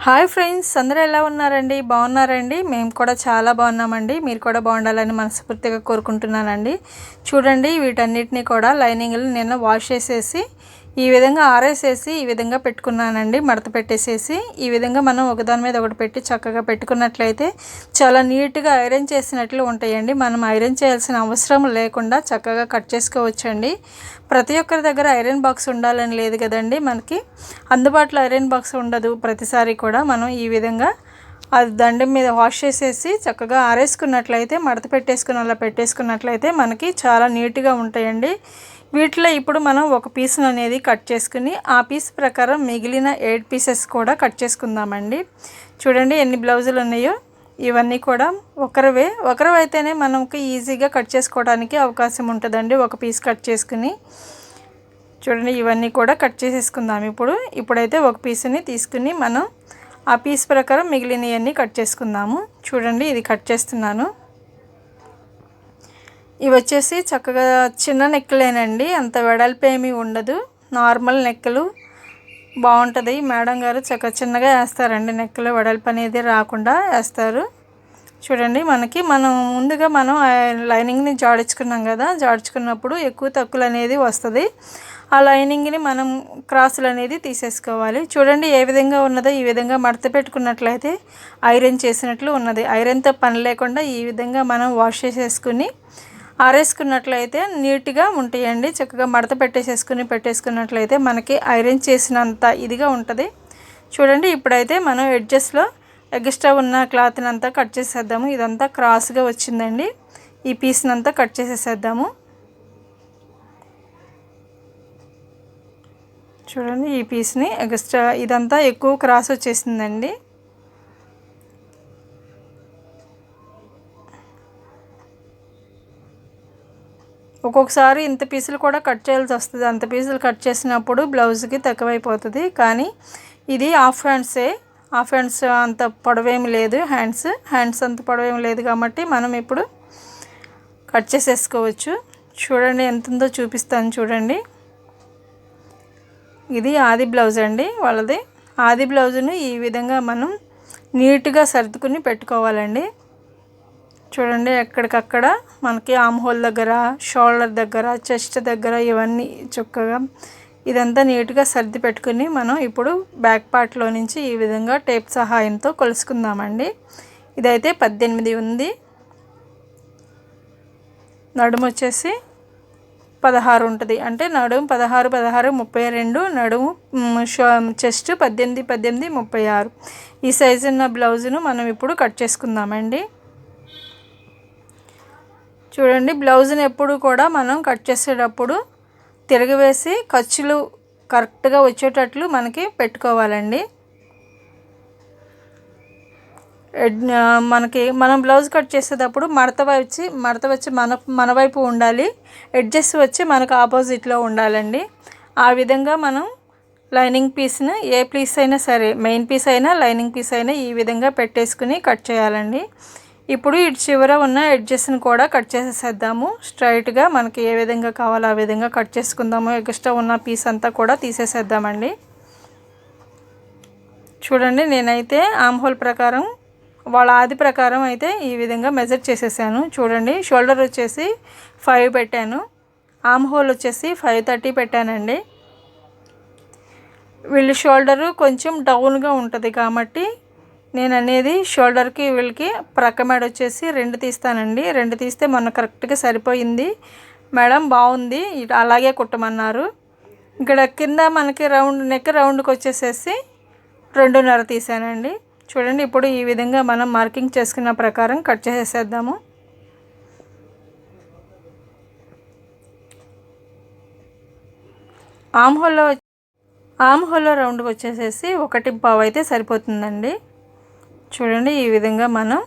Hi friends, అందరూ ఎలా ఉన్నారండి? బాగున్నారండి? మేము కూడా చాలా బాగున్నామండి. మీరు కూడా బాగుండాలని మనస్ఫూర్తిగా కోరుకుంటున్నానండి. చూడండి, వీటన్నిటిని కూడా లైనింగ్లు నిన్న వాష్ చేసేసి ఈ విధంగా ఆరేసేసి ఈ విధంగా పెట్టుకున్నానండి. మడత పెట్టేసేసి ఈ విధంగా మనం ఒకదాని మీద ఒకటి పెట్టి చక్కగా పెట్టుకున్నట్లయితే చాలా నీట్గా ఐరన్ చేసినట్లు ఉంటాయండి. మనం ఐరన్ చేయాల్సిన అవసరం లేకుండా చక్కగా కట్ చేసుకోవచ్చండి. ప్రతి ఒక్కరి దగ్గర ఐరన్ బాక్స్ ఉండాలని లేదు కదండి. మనకి అందుబాటులో ఐరన్ బాక్స్ ఉండదు ప్రతిసారి కూడా. మనం ఈ విధంగా అది దండం మీద వాష్ చేసేసి చక్కగా ఆరేసుకున్నట్లయితే, మడత పెట్టేసుకుని అలా పెట్టేసుకున్నట్లయితే మనకి చాలా నీట్గా ఉంటాయండి. వీటిలో ఇప్పుడు మనం ఒక పీస్ను అనేది కట్ చేసుకుని ఆ పీస్ ప్రకారం మిగిలిన 8 పీసెస్ కూడా కట్ చేసుకుందామండి. చూడండి ఎన్ని బ్లౌజులు ఉన్నాయో. ఇవన్నీ కూడా ఒకరివైతేనే మనకి ఈజీగా కట్ చేసుకోవడానికి అవకాశం ఉంటుందండి. ఒక పీస్ కట్ చేసుకుని చూడండి ఇవన్నీ కూడా కట్ చేసేసుకుందాం. ఇప్పుడైతే ఒక పీస్ని తీసుకుని మనం ఆ పీస్ ప్రకారం మిగిలినవన్నీ కట్ చేసుకుందాము. చూడండి ఇది కట్ చేస్తున్నాను. ఇవి వచ్చేసి చక్కగా చిన్న నెక్కులేనండి, అంత వెడల్పు ఏమీ ఉండదు. నార్మల్ నెక్కలు బాగుంటుంది. మేడం గారు చక్కగా చిన్నగా వేస్తారండి, నెక్కలు వెడల్పు అనేది రాకుండా వేస్తారు. చూడండి మనం ముందుగా లైనింగ్ని జాడించుకున్నాం కదా. జాడించుకున్నప్పుడు ఎక్కువ తక్కువలు అనేది వస్తుంది. ఆ లైనింగ్ని మనం క్రాసులు అనేది తీసేసుకోవాలి. చూడండి ఏ విధంగా ఉన్నదో ఈ విధంగా మడత పెట్టుకున్నట్లయితే ఐరన్ చేసినట్లు ఉన్నది. ఐరన్తో పని లేకుండా ఈ విధంగా మనం వాష్ చేసేసుకుని ఆరేసుకున్నట్లయితే నీట్గా ఉంటాయండి. చక్కగా మడత పెట్టేసుకున్నట్లయితే మనకి ఐరన్ చేసినంత ఇదిగా ఉంటుంది. చూడండి ఇప్పుడైతే మనం ఎడ్జెస్లో ఎక్స్ట్రా ఉన్న క్లాత్ని అంతా కట్ చేసేద్దాము. ఇదంతా క్రాస్గా వచ్చిందండి. ఈ పీస్ని అంతా కట్ చేసేసేద్దాము. చూడండి ఈ పీస్ని ఎక్స్ట్రా ఇదంతా ఎక్కువ క్రాస్ వచ్చేసిందండి. ఒక్కొక్కసారి ఇంత పీసులు కూడా కట్ చేయాల్సి వస్తుంది. అంత పీసులు కట్ చేసినప్పుడు బ్లౌజ్కి తక్కువైపోతుంది. కానీ ఇది హాఫ్ హ్యాండ్స్ అంత పొడవేమి లేదు. హ్యాండ్స్ అంత పొడవేమి లేదు కాబట్టి మనం ఇప్పుడు కట్ చేసేసుకోవచ్చు. చూడండి ఎంత ఉందో చూపిస్తాను. చూడండి ఇది ఆది బ్లౌజ్ అండి వాళ్ళది. ఆది బ్లౌజును ఈ విధంగా మనం నీట్గా సర్దుకుని పెట్టుకోవాలండి. చూడండి ఎక్కడికక్కడ మనకి ఆమ్ హోల్ దగ్గర, షోల్డర్ దగ్గర, చెస్ట్ దగ్గర ఇవన్నీ చక్కగా ఇదంతా నీట్గా సర్ది పెట్టుకుని మనం ఇప్పుడు బ్యాక్ పార్ట్లో నుంచి ఈ విధంగా టేప్ సహాయంతో కొలుసుకుందామండి. ఇదైతే 18 ఉంది. నడుము వచ్చేసి 16 ఉంటుంది. అంటే నడుము 16, 32, నడుము చెస్ట్ 18, 36 ఈ సైజు ఉన్న బ్లౌజును మనం ఇప్పుడు కట్ చేసుకుందామండి. చూడండి బ్లౌజ్ని ఎప్పుడు కూడా మనం కట్ చేసేటప్పుడు తిరగవేసి ఖర్చులు కరెక్ట్గా వచ్చేటట్లు మనకి పెట్టుకోవాలండి. మనం బ్లౌజ్ కట్ చేసేటప్పుడు మడత వచ్చి మన వైపు ఉండాలి. ఎడ్జెస్ వచ్చి మనకు ఆపోజిట్లో ఉండాలండి. ఆ విధంగా మనం లైనింగ్ పీస్ని ఏ పీస్ అయినా సరే, మెయిన్ పీస్ అయినా లైనింగ్ పీస్ అయినా ఈ విధంగా పెట్టేసుకుని కట్ చేయాలండి. ఇప్పుడు ఇటు చివర ఉన్న ఎడ్జెస్ని కూడా కట్ చేసేసేద్దాము. స్ట్రైట్గా మనకి ఏ విధంగా కావాలో ఆ విధంగా కట్ చేసుకుందాము. ఎక్స్ట్రా ఉన్న పీస్ అంతా కూడా తీసేసేద్దామండి. చూడండి నేనైతే ఆమ్ హోల్ ప్రకారం, వాళ్ళ ఆది ప్రకారం అయితే ఈ విధంగా మెజర్ చేసేసాను. చూడండి షోల్డర్ వచ్చేసి 5 పెట్టాను, ఆమ్ హోల్ వచ్చేసి 5.30 పెట్టానండి. వీళ్ళ షోల్డరు కొంచెం డౌన్గా ఉంటుంది కాబట్టి నేను అనేది షోల్డర్కి వీళ్ళకి ప్రక్క మెడ వచ్చేసి 2 తీస్తానండి. 2 తీస్తే మొన్న కరెక్ట్గా సరిపోయింది. మేడం బాగుంది అలాగే కుట్టమన్నారు. ఇక్కడ కింద మనకి నెక్ రౌండ్కి వచ్చేసేసి 2.5 తీసానండి. చూడండి ఇప్పుడు ఈ విధంగా మనం మార్కింగ్ చేసుకున్న ప్రకారం కట్ చేసేద్దాము. ఆమ్ హోల్లో రౌండ్కి వచ్చేసేసి 1.5 అయితే సరిపోతుందండి. చూడండి ఈ విధంగా మనం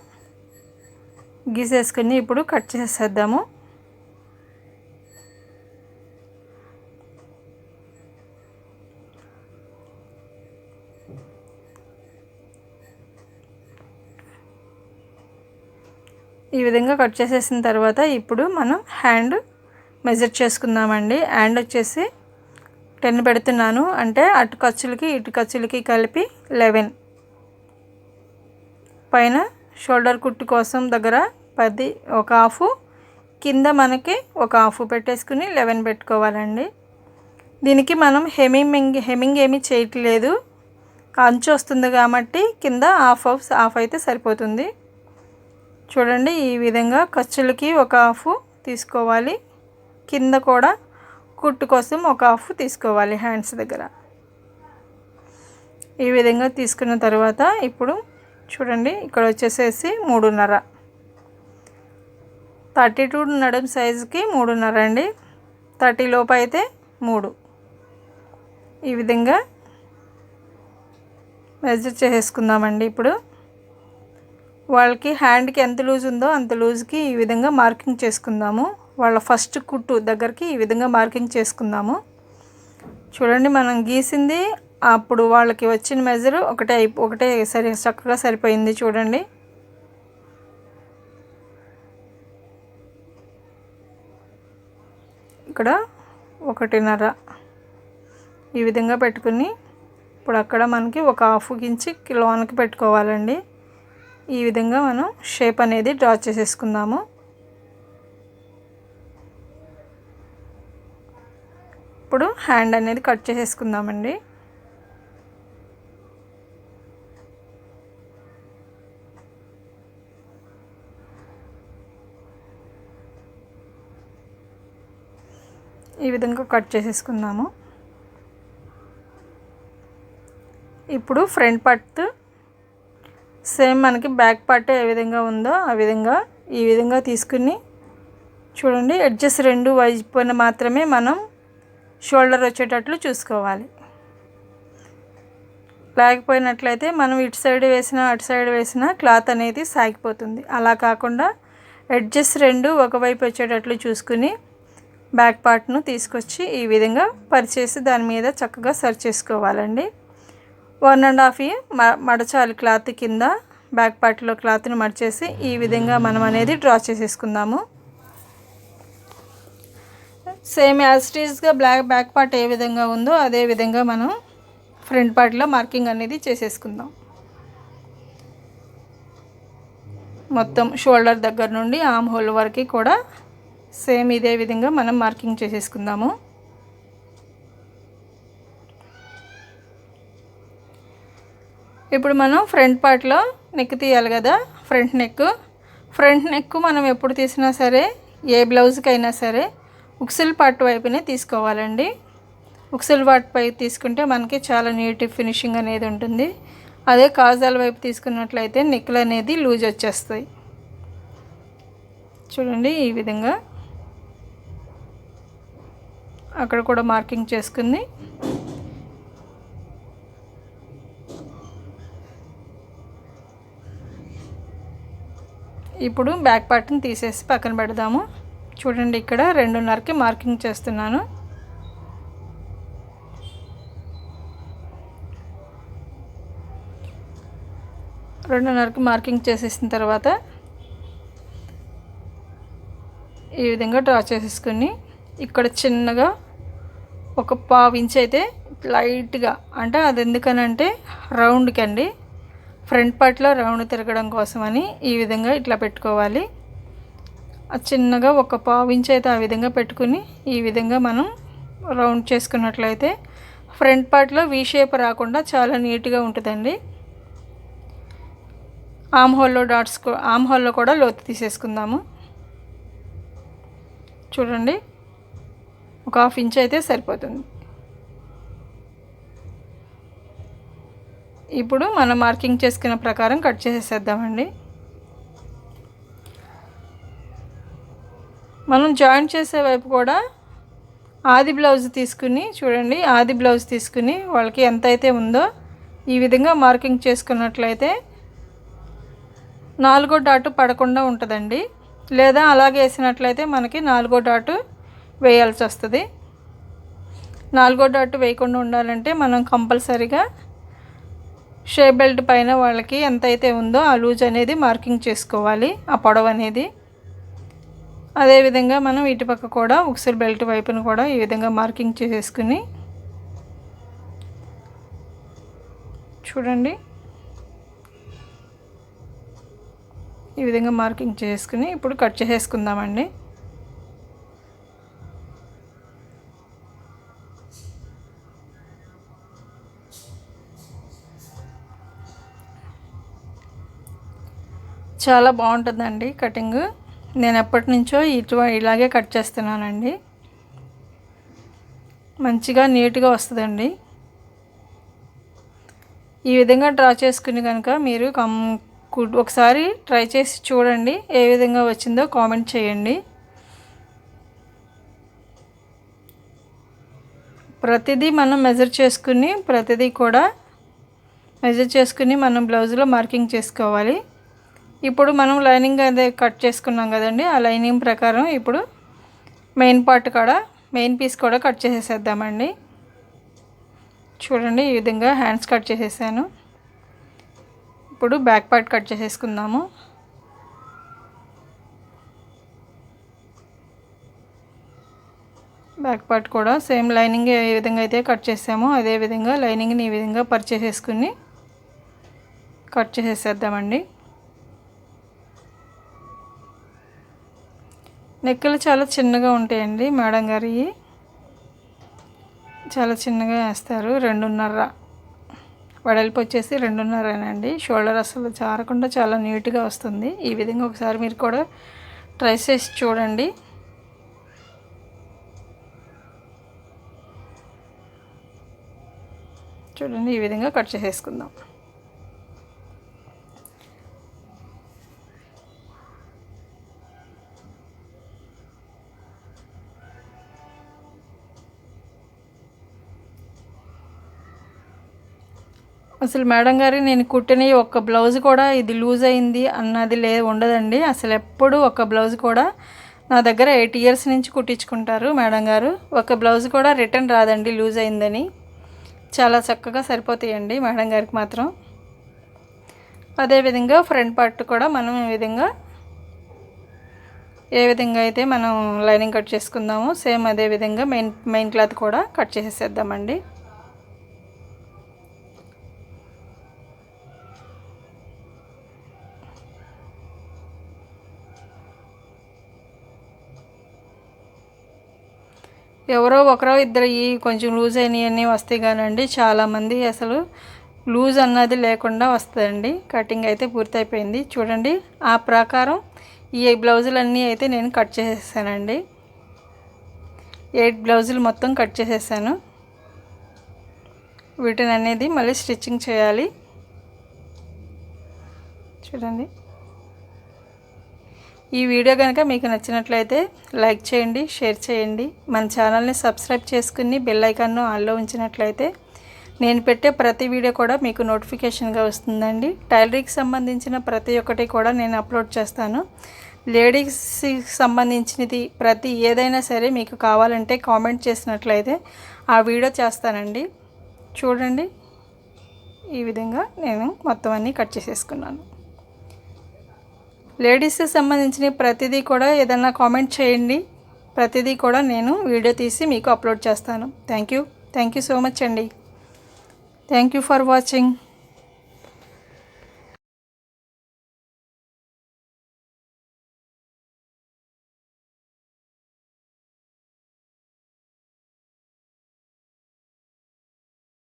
గీసేసుకుని ఇప్పుడు కట్ చేసేద్దాము. ఈ విధంగా కట్ చేసేసిన తర్వాత ఇప్పుడు మనం హ్యాండ్ మెజర్ చేసుకుందామండి. హ్యాండ్ వచ్చేసి 10 పెడుతున్నాను. అంటే అటు ఖర్చులకి ఇటు ఖర్చులకి కలిపి 11. పైన షోల్డర్ కుట్టు కోసం దగ్గర 10 ఒక హాఫ్, కింద మనకి ఒక హాఫ్ పెట్టేసుకుని 11 పెట్టుకోవాలండి. దీనికి మనం హెమ్మింగ్ ఏమీ చేయట్లేదు, అంచు వస్తుంది కాబట్టి కింద హాఫ్ అయితే సరిపోతుంది. చూడండి ఈ విధంగా ఖర్చులకి ఒక హాఫ్ తీసుకోవాలి, కింద కూడా కుట్టు కోసం ఒక హాఫ్ తీసుకోవాలి హ్యాండ్స్ దగ్గర. ఈ విధంగా తీసుకున్న తర్వాత ఇప్పుడు చూడండి ఇక్కడ వచ్చేసేసి 3.5, 32 నడుం సైజుకి 3.5 అండి, 30 లోపు అయితే 3. ఈ విధంగా మెజర్ చేసుకుందామండి. ఇప్పుడు వాళ్ళకి హ్యాండ్కి ఎంత లూజ్ ఉందో అంత లూజ్కి ఈ విధంగా మార్కింగ్ చేసుకుందాము. వాళ్ళ ఫస్ట్ కుట్టు దగ్గరికి ఈ విధంగా మార్కింగ్ చేసుకుందాము. చూడండి మనం గీసింది అప్పుడు వాళ్ళకి వచ్చిన మెజరు ఒకటే చక్కగా సరిపోయింది. చూడండి ఇక్కడ 1.5 ఈ విధంగా పెట్టుకుని ఇప్పుడు అక్కడ మనకి ఒక హాఫ్ ఇంచ్ లోనికి పెట్టుకోవాలండి. ఈ విధంగా మనం షేప్ అనేది డ్రా చేసేసుకుందాము. ఇప్పుడు హ్యాండ్ అనేది కట్ చేసేసుకుందామండి. ఈ విధంగా కట్ చేసేసుకుందాము. ఇప్పుడు ఫ్రంట్ పార్ట్ సేమ్ మనకి బ్యాక్ పార్ట్ ఏ విధంగా ఉందో ఆ విధంగా ఈ విధంగా తీసుకుని చూడండి ఎడ్జెస్ 2 వైపున మాత్రమే మనం షోల్డర్ వచ్చేటట్లు చూసుకోవాలి. లేకపోయినట్లయితే మనం ఇటు సైడ్ వేసినా అటు సైడ్ వేసినా క్లాత్ అనేది సాగిపోతుంది. అలా కాకుండా ఎడ్జెస్ 2 ఒకవైపు వచ్చేటట్లు చూసుకుని బ్యాక్ పార్ట్ను తీసుకొచ్చి ఈ విధంగా పరిచేసి దాని మీద చక్కగా సరి చేసుకోవాలండి. 1.5 మడచాలి క్లాత్ కింద, బ్యాక్ పార్ట్లో క్లాత్ని మడిచేసి ఈ విధంగా మనం అనేది డ్రా చేసేసుకుందాము. సేమ్ యాజ్ ఇట్ ఈస్గా బ్యాక్ పార్ట్ ఏ విధంగా ఉందో అదే విధంగా మనం ఫ్రంట్ పార్ట్లో మార్కింగ్ అనేది చేసేసుకుందాం. మొత్తం షోల్డర్ దగ్గర నుండి ఆర్మ్ హోల్ వరకు కూడా సేమ్ ఇదే విధంగా మనం మార్కింగ్ చేసేసుకుందాము. ఇప్పుడు మనం ఫ్రంట్ పార్ట్లో నెక్ తీయాలి కదా, ఫ్రంట్ నెక్ మనం ఎప్పుడు తీసినా సరే ఏ బ్లౌజ్కి అయినా సరే ఉక్సుల్ పార్ట్ వైపునే తీసుకోవాలండి. ఉక్సుల్ పార్ట్ వైపు తీసుకుంటే మనకి చాలా నీట్ ఫినిషింగ్ అనేది ఉంటుంది. అదే కాజాల వైపు తీసుకున్నట్లయితే నెక్లు అనేది లూజ్ వచ్చేస్తాయి. చూడండి ఈ విధంగా అక్కడ కూడా మార్కింగ్ చేసుకుంది. ఇప్పుడు బ్యాక్ పార్ట్ని తీసేసి పక్కన పెడదాము. చూడండి ఇక్కడ 2.5కి మార్కింగ్ చేస్తున్నాను. మార్కింగ్ చేసేసిన తర్వాత ఈ విధంగా డ్రా చేసేసుకుని ఇక్కడ చిన్నగా ఒక 1/2 ఇంచ్ అయితే లైట్గా, అంటే అది ఎందుకనంటే రౌండ్కి అండి, ఫ్రంట్ పార్ట్లో రౌండ్ తిరగడం కోసమని ఈ విధంగా ఇట్లా పెట్టుకోవాలి. చిన్నగా ఒక 1/2 ఇంచ్ అయితే ఆ విధంగా పెట్టుకుని ఈ విధంగా మనం రౌండ్ చేసుకున్నట్లయితే ఫ్రంట్ పార్ట్లో వీ షేప్ రాకుండా చాలా నీట్గా ఉంటుందండి. ఆర్మ్ హోల్లో కూడా లోతు తీసేసుకుందాము. చూడండి ఒక 1/2 ఇంచ్ అయితే సరిపోతుంది. ఇప్పుడు మనం మార్కింగ్ చేసుకున్న ప్రకారం కట్ చేసేద్దామండి. మనం జాయింట్ చేసే వైపు కూడా ఆది బ్లౌజ్ తీసుకుని చూడండి, ఆది బ్లౌజ్ తీసుకుని వాళ్ళకి ఎంత అయితే ఉందో ఈ విధంగా మార్కింగ్ చేసుకున్నట్లయితే 4వ డాటు పడకుండా ఉంటుందండి. లేదా అలాగే వేసినట్లయితే మనకి 4వ డాటు వేయాల్సి వస్తుంది. 4వ డాటు వేయకుండా ఉండాలంటే మనం కంపల్సరీగా షేప్ బెల్ట్ పైన వాళ్ళకి ఎంత అయితే ఉందో ఆ లూజ్ అనేది మార్కింగ్ చేసుకోవాలి, ఆ పొడవు అనేది. అదేవిధంగా మనం ఇటుపక్క కూడా ఉక్సుల్ బెల్ట్ వైపును కూడా ఈ విధంగా మార్కింగ్ చేసేసుకుని చూడండి ఈ విధంగా మార్కింగ్ చేసుకుని ఇప్పుడు కట్ చేసేసుకుందామండి. చాలా బాగుంటుందండి కటింగ్. నేను ఎప్పటి నుంచో ఇలాగే కట్ చేస్తున్నానండి. మంచిగా నీట్గా వస్తుందండి. ఈ విధంగా డ్రా చేసుకుని కనుక మీరు ఒకసారి ట్రై చేసి చూడండి, ఏ విధంగా వచ్చిందో కామెంట్ చేయండి. ప్రతిదీ మనం మెజర్ చేసుకుని మనం బ్లౌజ్లో మార్కింగ్ చేసుకోవాలి. ఇప్పుడు మనం లైనింగ్ అదే కట్ చేసుకున్నాం కదండి, ఆ లైనింగ్ ప్రకారం ఇప్పుడు మెయిన్ పీస్ కూడా కట్ చేసేద్దామండి. చూడండి, ఈ విధంగా హ్యాండ్స్ కట్ చేసేసాను. ఇప్పుడు బ్యాక్ పార్ట్ కట్ చేసేసుకుందాము. బ్యాక్ పార్ట్ కూడా సేమ్ లైనింగ్ ఏ విధంగా అయితే కట్ చేసామో అదే విధంగా లైనింగ్ని ఈ విధంగా పరిచేసేసుకుని కట్ చేసేద్దామండి. నెక్కలు చాలా చిన్నగా ఉంటాయండి మేడం గారి, చాలా చిన్నగా వేస్తారు. 2.5 వెడల్పు వచ్చేసి 2.5 షోల్డర్ అసలు జారకుండా చాలా నీట్గా వస్తుంది. ఈ విధంగా ఒకసారి మీరు కూడా ట్రై చేసి చూడండి. చూడండి, ఈ విధంగా కట్ చేసేసుకుందాం. అసలు మేడం గారు నేను కుట్టిన ఒక్క బ్లౌజ్ కూడా ఇది లూజ్ అయింది అన్నది ఉండదండి. అసలు ఎప్పుడు ఒక బ్లౌజ్ కూడా నా దగ్గర 8 ఇయర్స్ నుంచి కుట్టించుకుంటారు మేడం గారు. ఒక బ్లౌజ్ కూడా రిటర్న్ రాదండి లూజ్ అయిందని. చాలా చక్కగా సరిపోతాయండి మేడం గారికి మాత్రం. అదేవిధంగా ఫ్రంట్ పార్ట్ కూడా మనం ఏ విధంగా అయితే మనం లైనింగ్ కట్ చేసుకుందామో సేమ్ అదే విధంగా మెయిన్ క్లాత్ కూడా కట్ చేసేద్దామండి. ఎవరో ఒకరో ఇద్దరు కొంచెం లూజ్ అయినవన్నీ వస్తాయి కానండి, చాలామంది అసలు లూజ్ అన్నది లేకుండా వస్తుందండి. కటింగ్ అయితే పూర్తయిపోయింది. చూడండి, ఆ ప్రకారం ఈ బ్లౌజులన్నీ అయితే నేను కట్ చేసేసానండి. 8 బ్లౌజులు మొత్తం కట్ చేసేసాను. వీటిని అనేది మళ్ళీ స్టిచ్చింగ్ చేయాలి. చూడండి, ఈ వీడియో కనుక మీకు నచ్చినట్లయితే లైక్ చేయండి, షేర్ చేయండి. మన ఛానల్ని సబ్స్క్రైబ్ చేసుకుని బెల్ ఐకాన్ను ఆన్లో ఉంచినట్లయితే నేను పెట్టే ప్రతి వీడియో కూడా మీకు నోటిఫికేషన్గా వస్తుందండి. టైలరింగ్కి సంబంధించిన ప్రతి ఒక్కటి కూడా నేను అప్లోడ్ చేస్తాను. లేడీస్కి సంబంధించినది ప్రతి ఏదైనా సరే మీకు కావాలంటే కామెంట్ చేసినట్లయితే ఆ వీడియో చేస్తానండి. చూడండి, ఈ విధంగా నేను మొత్తం అన్నీ కట్ చేసేసుకున్నాను. లేడీస్కి సంబంధించిన ప్రతిదీ కూడా ఏదన్నా కామెంట్ చేయండి. ప్రతిదీ కూడా నేను వీడియో తీసి మీకు అప్లోడ్ చేస్తాను. థ్యాంక్ యూ సో మచ్ అండి. Thank you for watching.